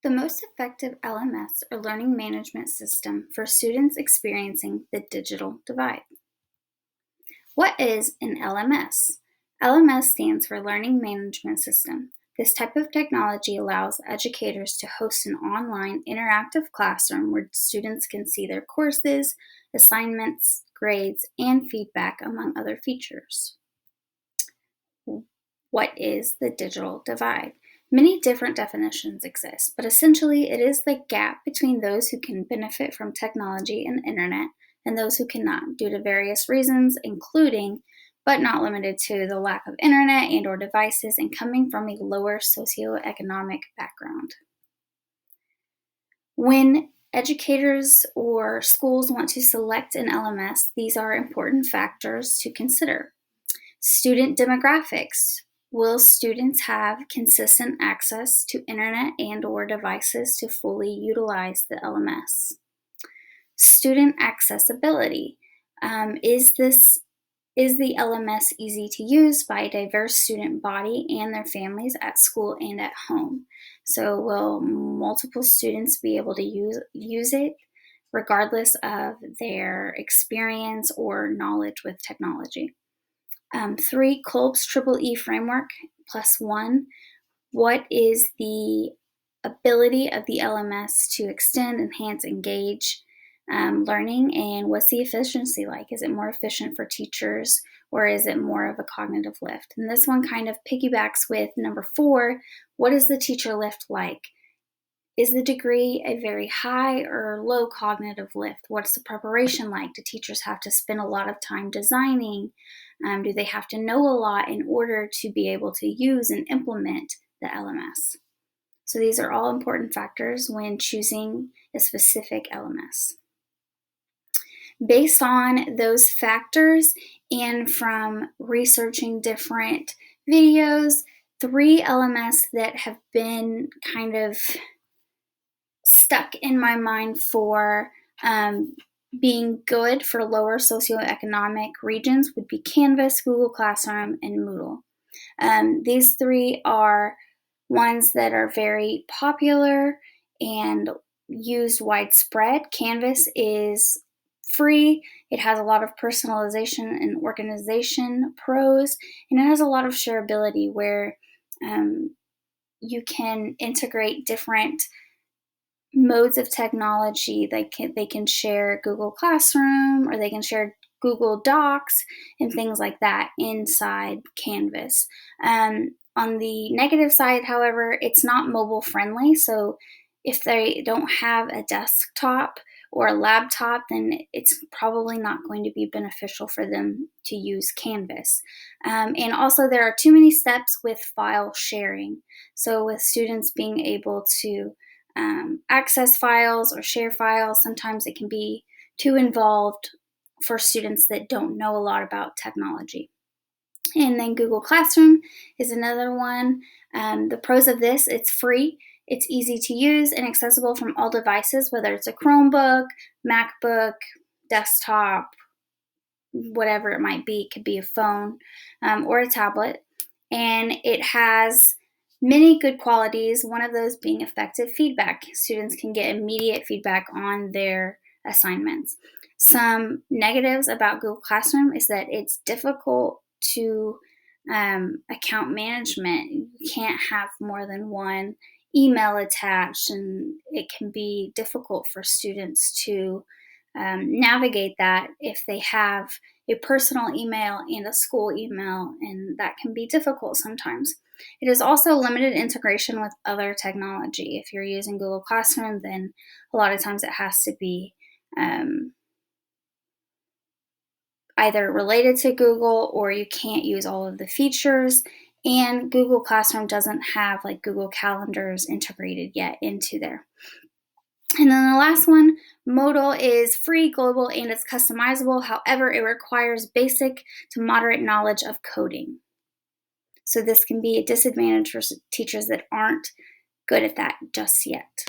The most effective LMS or learning management system for students experiencing the digital divide. What is an LMS? LMS stands for Learning Management System. This type of technology allows educators to host an online interactive classroom where students can see their courses, assignments, grades, and feedback, among other features. What is the digital divide? Many different definitions exist, but essentially it is the gap between those who can benefit from technology and the internet and those who cannot due to various reasons, including but not limited to the lack of internet and or devices and coming from a lower socioeconomic background. When educators or schools want to select an LMS, these are important factors to consider. Student demographics. Will students have consistent access to internet and or devices to fully utilize the LMS? Student accessibility. Is the LMS easy to use by a diverse student body and their families at school and at home? So will multiple students be able to use it regardless of their experience or knowledge with technology? 3, Kolb's Triple E framework +1. What is the ability of the LMS to extend, enhance, engage learning, and what's the efficiency like? Is it more efficient for teachers or is it more of a cognitive lift? And this one kind of piggybacks with number 4, what is the teacher lift like? Is the degree a very high or low cognitive lift? What's the preparation like? Do teachers have to spend a lot of time designing? Do they have to know a lot in order to be able to use and implement the LMS? So these are all important factors when choosing a specific LMS. Based on those factors and from researching different videos, 3 LMS that have been kind of stuck in my mind for being good for lower socioeconomic regions would be Canvas, Google Classroom, and Moodle. These 3 are ones that are very popular and used widespread. Canvas is free. It has a lot of personalization and organization pros, and it has a lot of shareability where you can integrate different modes of technology. They can share Google Classroom or they can share Google Docs and things like that inside Canvas. On the negative side, however, it's not mobile friendly. So if they don't have a desktop or a laptop, then it's probably not going to be beneficial for them to use Canvas. And also there are too many steps with file sharing. So with students being able to access files or share files, sometimes it can be too involved for students that don't know a lot about technology. And then Google Classroom is another one. The pros of this, it's free, it's easy to use and accessible from all devices, whether it's a Chromebook, MacBook, desktop, whatever it might be. It could be a phone or a tablet. And it has many good qualities, one of those being effective feedback. Students can get immediate feedback on their assignments. Some negatives about Google Classroom is that it's difficult to account management. You can't have more than one email attached, and it can be difficult for students to navigate that if they have a personal email and a school email, and that can be difficult sometimes. It is also limited integration with other technology. If you're using Google Classroom, then a lot of times it has to be either related to Google or you can't use all of the features. And Google Classroom doesn't have like Google Calendars integrated yet into there. And then the last one, Moodle, is free, global, and it's customizable. However, it requires basic to moderate knowledge of coding. So this can be a disadvantage for teachers that aren't good at that just yet.